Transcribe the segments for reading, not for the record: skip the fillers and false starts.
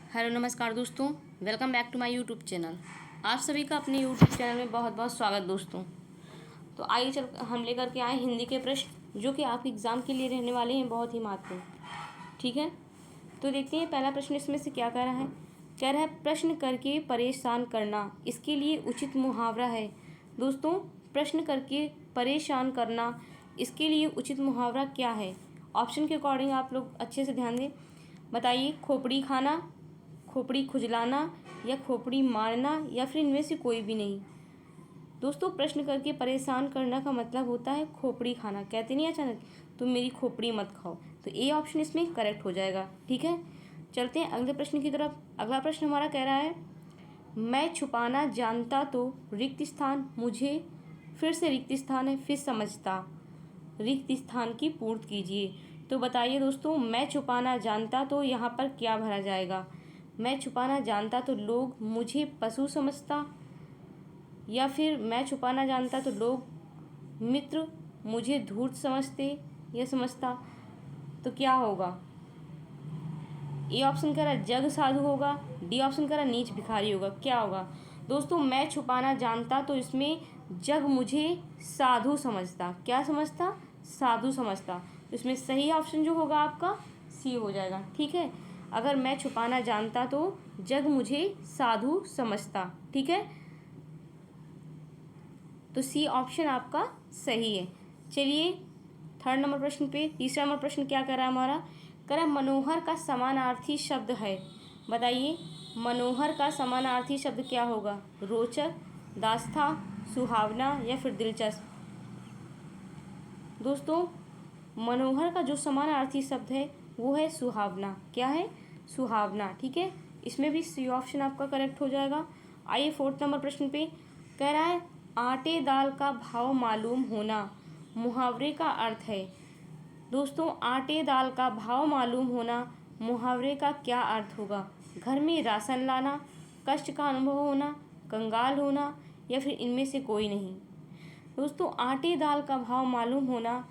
Hello नमस्कार दोस्तों, welcome back to my YouTube channel. आप सभी का अपने यूट्यूब चैनल में बहुत बहुत स्वागत दोस्तों। तो आइए चल हम लेकर के आए हिंदी के प्रश्न जो कि आपके एग्ज़ाम के लिए रहने वाले हैं, बहुत ही महत्वपूर्ण। ठीक है, तो देखते हैं पहला प्रश्न इसमें से क्या कह रहा है। कह रहा है प्रश्न करके परेशान करना, इसके लिए उचित मुहावरा है। दोस्तों, प्रश्न करके परेशान करना, इसके लिए उचित मुहावरा क्या है? ऑप्शन के अकॉर्डिंग आप लोग अच्छे से ध्यान दें। बताइए, खोपड़ी खाना, खोपड़ी खुजलाना, या खोपड़ी मारना, या फिर इनमें से कोई भी नहीं। दोस्तों, प्रश्न करके परेशान करना का मतलब होता है खोपड़ी खाना। कहते नहीं अचानक तुम मेरी खोपड़ी मत खाओ, तो ए ऑप्शन इसमें करेक्ट हो जाएगा। ठीक है, चलते हैं अगले प्रश्न की तरफ। अगला प्रश्न हमारा कह रहा है मैं छुपाना जानता तो रिक्त स्थान मुझे, फिर से रिक्त स्थान है, फिर समझता, रिक्त स्थान की पूर्ति कीजिए। तो बताइए दोस्तों, मैं छुपाना जानता तो यहाँ पर क्या भरा जाएगा? मैं छुपाना जानता तो लोग मुझे पशु समझता, या फिर मैं छुपाना जानता तो लोग मित्र मुझे धूर्त समझते या समझता। तो क्या होगा? ए ऑप्शन कह रहा जग साधु होगा, डी ऑप्शन कह रहा नीच भिखारी होगा। क्या होगा दोस्तों? मैं छुपाना जानता तो इसमें जग मुझे साधु समझता। क्या समझता? साधु समझता। तो इसमें सही ऑप्शन जो होगा आपका सी हो जाएगा। ठीक है, अगर मैं छुपाना जानता तो जग मुझे साधु समझता। ठीक है, तो सी ऑप्शन आपका सही है। चलिए थर्ड नंबर प्रश्न पे, तीसरा नंबर प्रश्न क्या कर रहा है हमारा? कह रहा है मनोहर का समानार्थी शब्द है। बताइए, मनोहर का समानार्थी शब्द क्या होगा? रोचक, दास्ता, सुहावना, या फिर दिलचस्प। दोस्तों, मनोहर का जो समानार्थी शब्द है वो है सुहावना। क्या है? सुहावना। ठीक है, इसमें भी सी ऑप्शन आपका करेक्ट हो जाएगा। आइए फोर्थ नंबर प्रश्न पे, कह रहा है आटे दाल का भाव मालूम होना मुहावरे का अर्थ है। दोस्तों, आटे दाल का भाव मालूम होना मुहावरे का क्या अर्थ होगा? घर में राशन लाना, कष्ट का अनुभव होना, कंगाल होना, या फिर इनमें से कोई नहीं। दोस्तों, आटे दाल का भाव मालूम होना,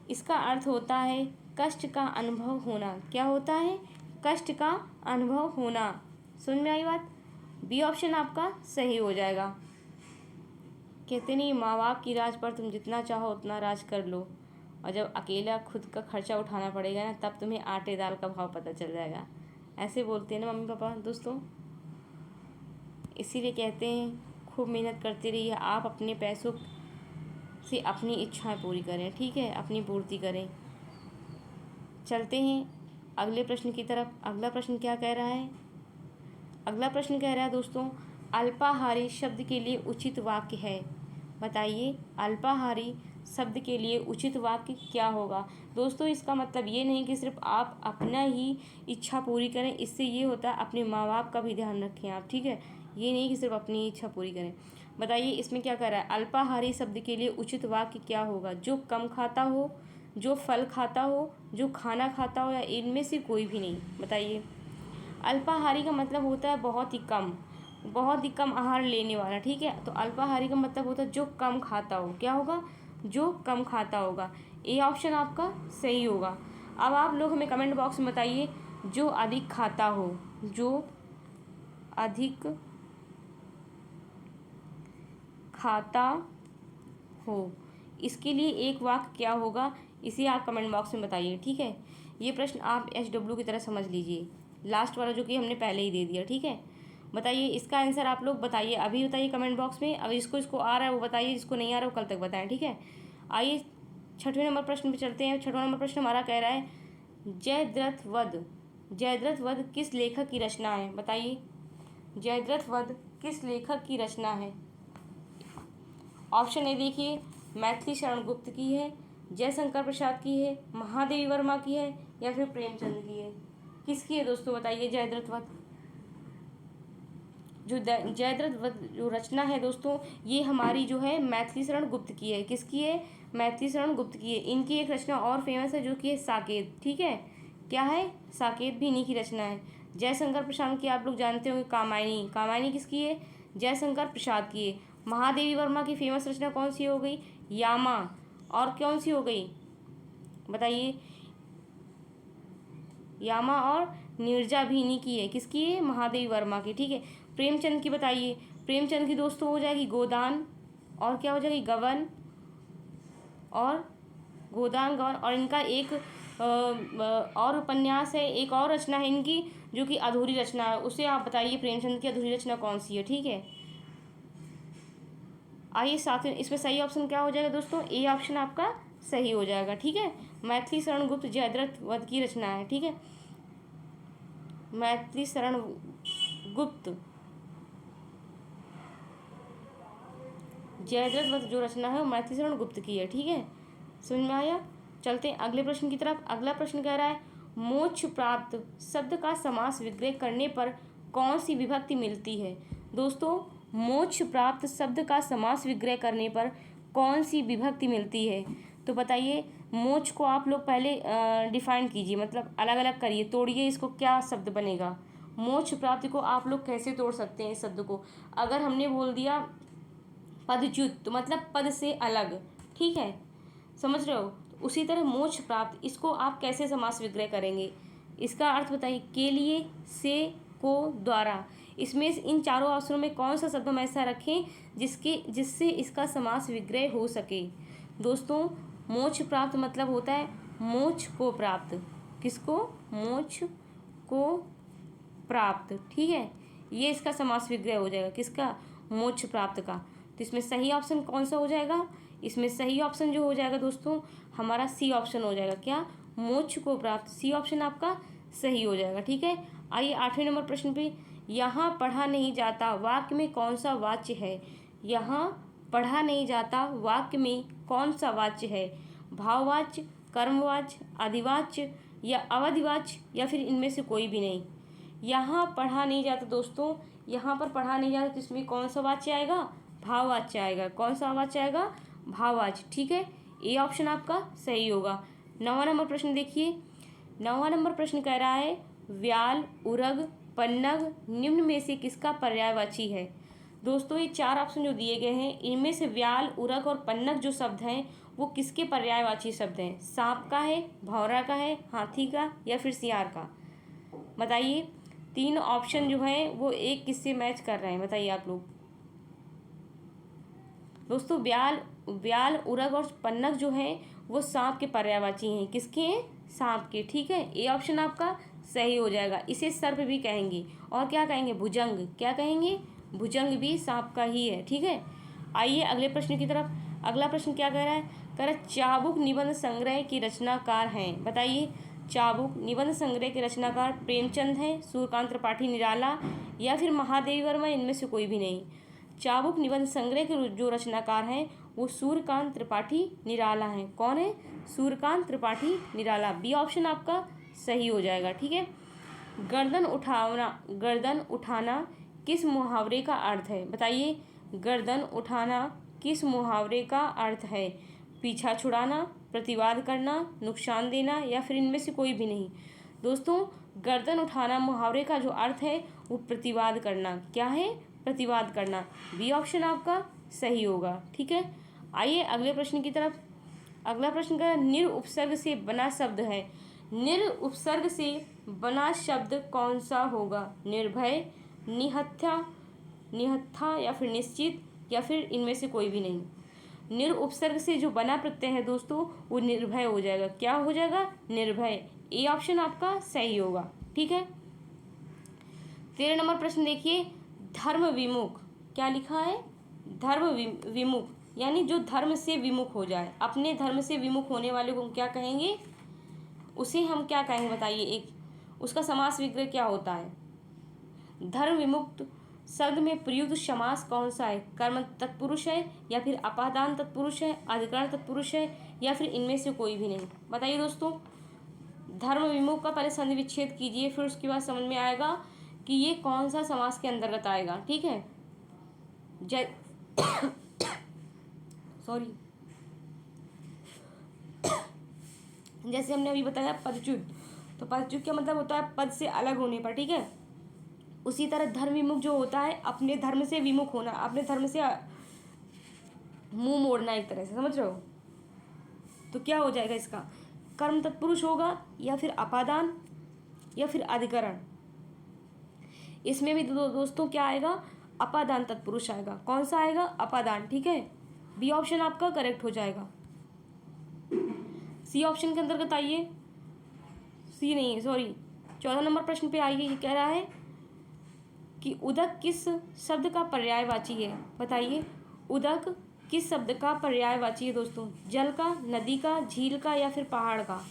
इसका अर्थ होता है कष्ट का अनुभव होना। क्या होता है? कष्ट का अनुभव होना। समझ में आई बात? बी ऑप्शन आपका सही हो जाएगा। कहते नहीं, माँ बाप की राज पर तुम जितना चाहो उतना राज कर लो, और जब अकेला खुद का खर्चा उठाना पड़ेगा ना, तब तुम्हें आटे दाल का भाव पता चल जाएगा। ऐसे बोलते हैं ना मम्मी पापा दोस्तों। इसीलिए कहते हैं खूब मेहनत करते रहिए, आप अपने पैसों से अपनी इच्छाएं पूरी करें। ठीक है, अपनी पूर्ति करें। चलते हैं अगले प्रश्न की तरफ। अगला प्रश्न क्या कह रहा है? अगला प्रश्न कह रहा है दोस्तों, अल्पाहारी शब्द के लिए उचित वाक्य है। बताइए, अल्पाहारी शब्द के लिए उचित वाक्य क्या होगा? दोस्तों, इसका मतलब ये नहीं कि सिर्फ आप अपना ही इच्छा पूरी करें। इससे ये होता है अपने माँ बाप का भी ध्यान रखें आप। ठीक है, ये नहीं कि सिर्फ अपनी इच्छा पूरी करें। बताइए, इसमें क्या कह रहा है? अल्पाहारी शब्द के लिए उचित वाक्य क्या होगा? जो कम खाता हो, जो फल खाता हो, जो खाना खाता हो, या इनमें से कोई भी नहीं। बताइए, अल्पाहारी का मतलब होता है बहुत ही कम आहार लेने वाला। ठीक है, तो अल्पाहारी का मतलब होता है जो कम खाता हो। क्या होगा? जो कम खाता होगा। ए ऑप्शन आपका सही होगा। अब आप लोग हमें कमेंट बॉक्स में बताइए, जो अधिक खाता हो, जो अधिक खाता हो, इसके लिए एक वाक्य क्या होगा, इसे आप कमेंट बॉक्स में बताइए। ठीक है, ये प्रश्न आप HW की तरह समझ लीजिए, लास्ट वाला जो कि हमने पहले ही दे दिया। ठीक है, बताइए इसका आंसर आप लोग बताइए, अभी बताइए कमेंट बॉक्स में। अब इसको आ रहा है वो बताइए, जिसको नहीं आ रहा है वो कल तक बताएं। ठीक है, आइए छठवें नंबर प्रश्न पे चलते हैं। छठवां नंबर प्रश्न हमारा कह रहा है जयद्रथ वध। जयद्रथ वध किस लेखक की रचना है? बताइए, जयद्रथ वध किस लेखक की रचना है? ऑप्शन ए देखिए, मैथिली शरण गुप्त की है, जयशंकर प्रसाद की है, महादेवी वर्मा की है, या फिर प्रेमचंद की है। किसकी है दोस्तों? बताइए, जयद्रथ वध। जो जयद्रथ वध जो रचना है दोस्तों, ये हमारी जो है मैथिली शरण गुप्त की है। किसकी है? मैथिली शरण गुप्त की है। इनकी एक रचना और फेमस है जो कि है साकेत। ठीक है, क्या है? साकेत भी इन्हीं की रचना है। जयशंकर प्रसाद की आप लोग जानते होंगे कामायनी। कामायनी किसकी है? जयशंकर प्रसाद की है। महादेवी वर्मा की फेमस रचना कौन सी हो गई? यामा। और कौन सी हो गई? बताइए, यामा और नीरजाभिनी की है, किसकी है? महादेवी वर्मा की। ठीक है, प्रेमचंद की बताइए। प्रेमचंद की दोस्तों हो जाएगी गोदान, और क्या हो जाएगी? गबन, और गोदान गबन। और इनका एक और उपन्यास है, एक और रचना है इनकी जो कि अधूरी रचना है, उसे आप बताइए प्रेमचंद की अधूरी रचना कौन सी है। ठीक है, आइए साथियों, इसमें सही ऑप्शन क्या हो जाएगा दोस्तों? ए ऑप्शन आपका सही हो जाएगा। ठीक है, मैथिली शरण गुप्त जयद्रथ वध की रचना है। ठीक है, मैथिली शरण गुप्त जयद्रथ वध जो रचना है वो मैथिली शरण गुप्त की है। ठीक है, समझ में आया? चलते हैं अगले प्रश्न की तरफ। अगला प्रश्न कह रहा है मोक्ष प्राप्त शब्द का समास विग्रह करने पर कौन सी विभक्ति मिलती है? दोस्तों, मोक्ष प्राप्त शब्द का समास विग्रह करने पर कौन सी विभक्ति मिलती है? तो बताइए, मोक्ष को आप लोग पहले डिफाइन कीजिए, मतलब अलग अलग करिए, तोड़िए इसको, क्या शब्द बनेगा? मोक्ष प्राप्ति को आप लोग कैसे तोड़ सकते हैं इस शब्द को? अगर हमने बोल दिया पदच्युत, तो मतलब पद से अलग। ठीक है, समझ रहे हो? उसी तरह मोक्ष प्राप्त, इसको आप कैसे समास विग्रह करेंगे? इसका अर्थ बताइए। के लिए, से, को, द्वारा। इसमें इन चारों अवसरों में कौन सा शब्द हम ऐसा रखें जिससे इसका समास विग्रह हो सके? दोस्तों, मोक्ष प्राप्त मतलब होता है मोक्ष को प्राप्त। किसको? मोक्ष को प्राप्त। ठीक है, ये इसका समास विग्रह हो जाएगा, किसका? मोक्ष प्राप्त का। तो इसमें सही ऑप्शन कौन सा हो जाएगा? इसमें सही ऑप्शन जो हो जाएगा दोस्तों हमारा सी ऑप्शन हो जाएगा। क्या? मोक्ष को प्राप्त। सी ऑप्शन आपका सही हो जाएगा। ठीक है, आइए 8वें नंबर प्रश्न पे। यहाँ पढ़ा नहीं जाता वाक्य में कौन सा वाच्य है? यहाँ पढ़ा नहीं जाता वाक्य में कौन सा वाच्य है? भाववाच्य, कर्मवाच्य, अधिवाच्य या अवधिवाच्य, या फिर इनमें से कोई भी नहीं? यहाँ पढ़ा नहीं जाता दोस्तों, यहाँ पर पढ़ा नहीं जाता तो इसमें कौन सा वाच्य आएगा? भाववाच्य आएगा। कौन सा वाच्य आएगा? भाववाच्य। ठीक है, ए ऑप्शन आपका सही होगा। 9वां नंबर प्रश्न देखिए। 9वां नंबर प्रश्न कह रहा है व्याल, उरग, पन्नग निम्न में से किसका पर्यायवाची है? दोस्तों, ये चार ऑप्शन जो दिए गए हैं इनमें से व्याल, उरग और पन्नग जो शब्द हैं वो किसके पर्यायवाची शब्द हैं? सांप का है, भौरा का है, हाथी का, या फिर सियार का? बताइए, तीन ऑप्शन जो हैं वो एक किससे मैच कर रहे हैं? बताइए आप लोग। दोस्तों, व्याल, उरग और पन्नग जो हैं वो सांप के पर्यायवाची हैं। किसके हैं? सांप के। ठीक है, ए ऑप्शन आपका सही हो जाएगा। इसे सर्प भी कहेंगे, और क्या कहेंगे? भुजंग। क्या कहेंगे? भुजंग भी सांप का ही है। ठीक है, आइए अगले प्रश्न की तरफ। अगला प्रश्न क्या कह रहा है? कह रहा है चाबुक निबंध संग्रह के रचनाकार हैं। बताइए, चाबुक निबंध संग्रह के रचनाकार प्रेमचंद हैं, सूर्यकांत त्रिपाठी निराला, या फिर महादेवी वर्मा? इनमें से कोई भी नहीं। चाबुक निबंध संग्रह के जो रचनाकार हैं वो सूर्यकांत त्रिपाठी निराला हैं। कौन है? सूर्यकांत त्रिपाठी निराला। बी ऑप्शन आपका सही हो जाएगा। ठीक है, गर्दन उठाना किस मुहावरे का अर्थ है? बताइए, गर्दन उठाना किस मुहावरे का अर्थ है? पीछा छुड़ाना, प्रतिवाद करना, नुकसान देना, या फिर इनमें से कोई भी नहीं? दोस्तों, गर्दन उठाना मुहावरे का जो अर्थ है वो प्रतिवाद करना। क्या है? प्रतिवाद करना। बी ऑप्शन आपका सही होगा। ठीक है, आइए अगले प्रश्न की तरफ। अगला प्रश्न का निर उपसर्ग से बना शब्द है। निर उपसर्ग से बना शब्द कौन सा होगा? निर्भय, निहत्था, या फिर निश्चित, या फिर इनमें से कोई भी नहीं? निर उपसर्ग से जो बना प्रत्यय है दोस्तों वो निर्भय हो जाएगा। क्या हो जाएगा? निर्भय। ए ऑप्शन आपका सही होगा। ठीक है, 13 नंबर प्रश्न देखिए। धर्म विमुख, क्या लिखा है? धर्म विमुख, यानी जो धर्म से विमुख हो जाए, अपने धर्म से विमुख होने वाले को हम क्या कहेंगे? उसे हम क्या कहेंगे? बताइए, एक उसका समास विग्रह क्या होता है? धर्म विमुक्त शब्द में प्रयुक्त समास कौन सा है? कर्म तत्पुरुष है, या फिर अपादान तत्पुरुष है, अधिकरण तत्पुरुष है, या फिर इनमें से कोई भी नहीं? बताइए दोस्तों, धर्म विमुख का पहले संधि विच्छेद कीजिए, फिर उसके बाद समझ में आएगा कि ये कौन सा समास के अंतर्गत आएगा। ठीक है, सॉरी, जैसे हमने अभी बताया पदच्युत, तो पदच्युत का मतलब होता है पद से अलग होने पर। ठीक है, उसी तरह धर्म विमुख जो होता है अपने धर्म से विमुख होना, अपने धर्म से मुंह मोड़ना, एक तरह से, समझ रहे हो? तो क्या हो जाएगा इसका? कर्म तत्पुरुष होगा, या फिर अपादान, या फिर अधिकरण। इसमें भी दोस्तों क्या आएगा, अपादान तत्पुरुष आएगा। कौन सा आएगा, अपादान। ठीक है, बी ऑप्शन आपका करेक्ट हो जाएगा। सी ऑप्शन के अंतर्गत आइए, सी नहीं है सॉरी, 14 नंबर प्रश्न पे आइए। ये कह रहा है कि उदक किस शब्द का पर्यायवाची है। बताइए, उदक किस शब्द का पर्यायवाची है दोस्तों, जल का, नदी का, झील का या फिर पहाड़ का।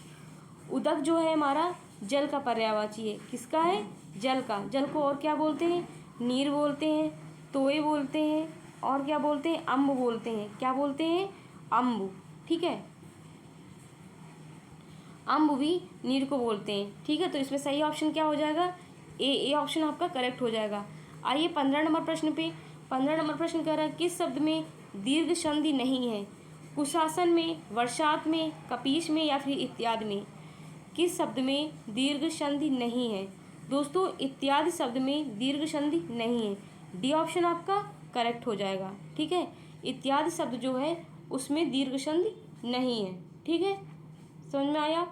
उदक जो है हमारा जल का पर्यायवाची है। किसका है, जल का। जल को और क्या बोलते हैं, नीर बोलते हैं, तोय बोलते हैं, और क्या बोलते हैं, अम्ब बोलते हैं। क्या बोलते हैं, अम्ब। ठीक है, अम्ब भी नीर को बोलते हैं। ठीक है, तो इसमें सही ऑप्शन क्या हो जाएगा, ए ऑप्शन आपका करेक्ट हो जाएगा। आइए 15 नंबर प्रश्न पे। 15 नंबर प्रश्न कह रहा है किस शब्द में दीर्घ संधि नहीं है, कुशासन में, वर्षात में, कपीश में या फिर इत्यादि में। किस शब्द में दीर्घ संधि नहीं है दोस्तों, इत्यादि शब्द में दीर्घ संधि नहीं है। डी ऑप्शन आपका करेक्ट हो जाएगा। ठीक है, इत्यादि शब्द जो है उसमें दीर्घ संधि नहीं है। ठीक है, समझ में आया।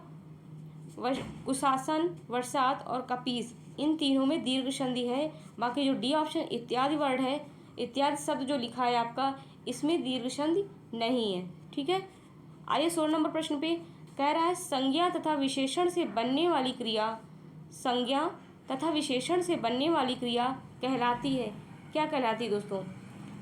कुशासन, वर्षात और कपीस, इन तीनों में दीर्घ संधि है। बाकी जो डी ऑप्शन इत्यादि वर्ड है, इत्यादि शब्द जो लिखा है आपका, इसमें दीर्घ संधि नहीं है। ठीक है, आइए 16 नंबर प्रश्न पे। कह रहा है संज्ञा तथा विशेषण से बनने वाली क्रिया, संज्ञा तथा विशेषण से बनने वाली क्रिया कहलाती है। क्या कहलाती है दोस्तों,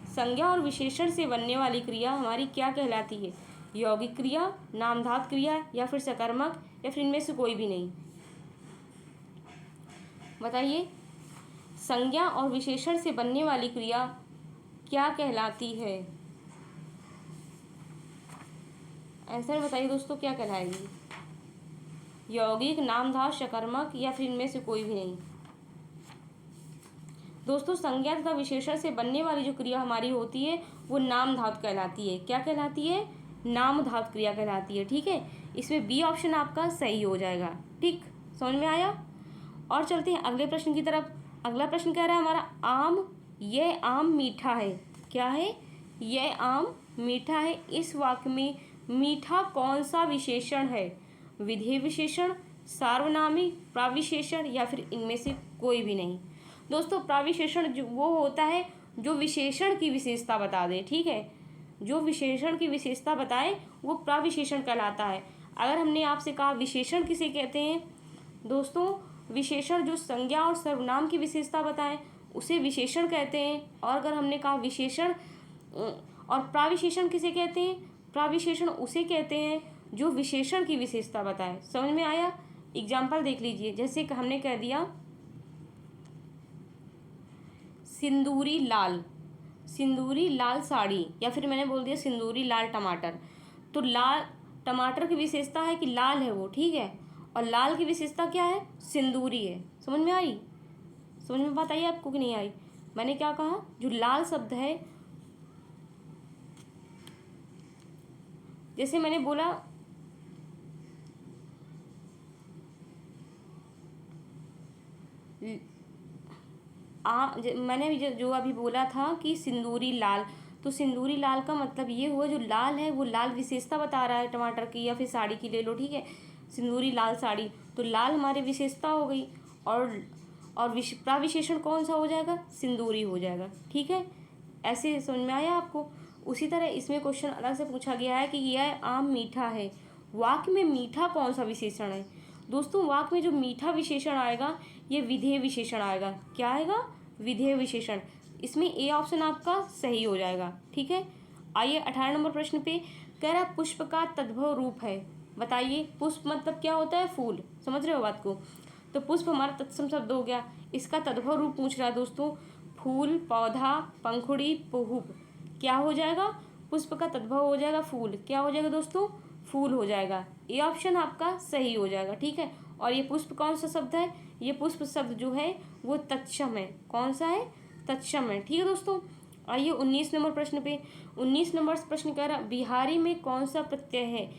संज्ञा और विशेषण से बनने वाली क्रिया हमारी क्या कहलाती है, यौगिक क्रिया, नामधातु क्रिया या फिर सकर्मक या फिर इनमें से कोई भी नहीं। बताइए, संज्ञा और विशेषण से बनने वाली क्रिया क्या कहलाती है। आंसर बताइए दोस्तों, क्या कहलाएगी, यौगिक, नामधातु, सकर्मक या फिर इनमें से कोई भी नहीं। दोस्तों संज्ञा तथा विशेषण से बनने वाली जो क्रिया हमारी होती है वो नाम धातु कहलाती है। क्या कहलाती है, नाम धातु क्रिया कहलाती है। ठीक है, इसमें बी ऑप्शन आपका सही हो जाएगा। ठीक, समझ में आया। और चलते हैं अगले प्रश्न की तरफ। अगला प्रश्न कह रहा है हमारा, आम, यह आम मीठा है। क्या है, यह आम मीठा है। इस वाक्य में मीठा कौन सा विशेषण है, विधेय विशेषण, सार्वनामिक, प्राविशेषण या फिर इनमें से कोई भी नहीं। दोस्तों प्राविशेषण जो वो होता है जो विशेषण की विशेषता बता दे। ठीक है, जो विशेषण की विशेषता बताए वो प्राविशेषण कहलाता है। अगर हमने आपसे कहा विशेषण किसे कहते हैं दोस्तों, विशेषण जो संज्ञा और सर्वनाम की विशेषता बताएं उसे विशेषण कहते हैं। और अगर हमने कहा विशेषण और प्राविशेषण किसे कहते हैं, प्राविशेषण उसे कहते हैं जो विशेषण की विशेषता बताए। समझ में आया। एग्जाम्पल देख लीजिए, जैसे हमने कह दिया सिंदूरी लाल, सिंदूरी लाल साड़ी, या फिर मैंने बोल दिया सिंदूरी लाल टमाटर। तो लाल टमाटर की विशेषता है कि लाल है वो। ठीक है, और लाल की विशेषता क्या है, सिंदूरी है। समझ में आई, समझ में बात आई आपको कि नहीं आई। मैंने क्या कहा, जो लाल शब्द है, जैसे मैंने बोला मैंने जो अभी बोला था कि सिंदूरी लाल, तो सिंदूरी लाल का मतलब ये हुआ जो लाल है वो लाल विशेषता बता रहा है टमाटर की या फिर साड़ी की ले लो। ठीक है, सिंदूरी लाल साड़ी, तो लाल हमारी विशेषता हो गई। और प्राविशेषण कौन सा हो जाएगा, सिंदूरी हो जाएगा। ठीक है, ऐसे समझ में आया आपको। उसी तरह इसमें क्वेश्चन अलग से पूछा गया है कि यह आम मीठा है। वाक्य में मीठा कौन सा विशेषण है दोस्तों, वाक्य में जो मीठा विशेषण आएगा ये विधेय विशेषण आएगा। क्या आएगा, विधेय विशेषण। इसमें ए ऑप्शन आपका सही हो जाएगा। ठीक है, आइए 18 नंबर प्रश्न पे। कह रहा पुष्प का तद्भव रूप है। बताइए, पुष्प मतलब क्या होता है, फूल। समझ रहे हो बात को। तो पुष्प हमारा तत्सम शब्द हो गया, इसका तद्भव रूप पूछ रहा है दोस्तों, फूल, पौधा, पंखुड़ी, पुष्प। क्या हो जाएगा, पुष्प का तद्भव हो जाएगा फूल। क्या हो जाएगा दोस्तों, फूल हो जाएगा। ये ऑप्शन आपका सही हो जाएगा। ठीक है, और ये पुष्प कौन सा शब्द है, ये पुष्प शब्द जो है वो तत्सम है। कौन सा है, तत्सम है। ठीक है दोस्तों, आइए 19 नंबर प्रश्न पे। 19 नंबर प्रश्न कह रहा बिहारी में कौन सा प्रत्यय है,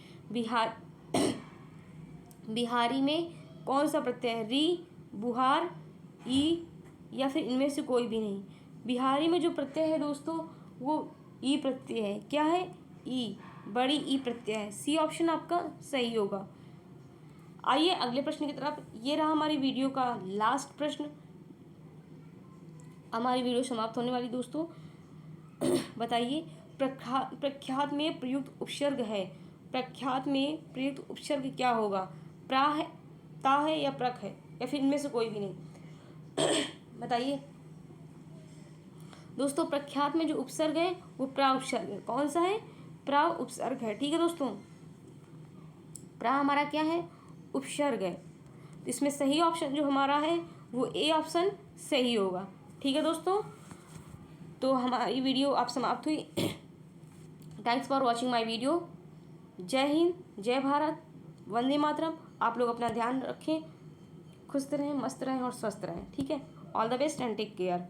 बिहारी में कौन सा प्रत्यय है, री, बुहार, ई या फिर इनमें से कोई भी नहीं। बिहारी में जो प्रत्यय है दोस्तों वो ई प्रत्यय है। क्या है, ई, बड़ी ई प्रत्यय है। सी ऑप्शन आपका सही होगा। आइए अगले प्रश्न की तरफ। ये रहा हमारी वीडियो का लास्ट प्रश्न। हमारी वीडियो समाप्त होने वाली दोस्तों। बताइए, प्रख्यात में प्रयुक्त उपसर्ग है। प्रख्यात में प्रयुक्त उपसर्ग क्या होगा? प्रा है, ता है या प्रक है, या फिर इनमें से कोई भी नहीं? बताइए दोस्तों। प्रख्यात में जो उपसर्ग है वो प्रा उपसर्ग है। कौन सा है? प्रा उपसर्ग है। ठीक है दोस्तों, प्रा हमारा क्या है? उपसर्ग है। इसमें सही ऑप्शन जो हमारा है वो ए ऑप्शन सही होगा। ठीक है दोस्तों, तो हमारी वीडियो आप समाप्त हुई। Thanks for watching my video. जय हिंद, जय भारत, वंदे मातरम। आप लोग अपना ध्यान रखें, खुश रहें, मस्त रहें और स्वस्थ रहें। ठीक है, all the best and take care.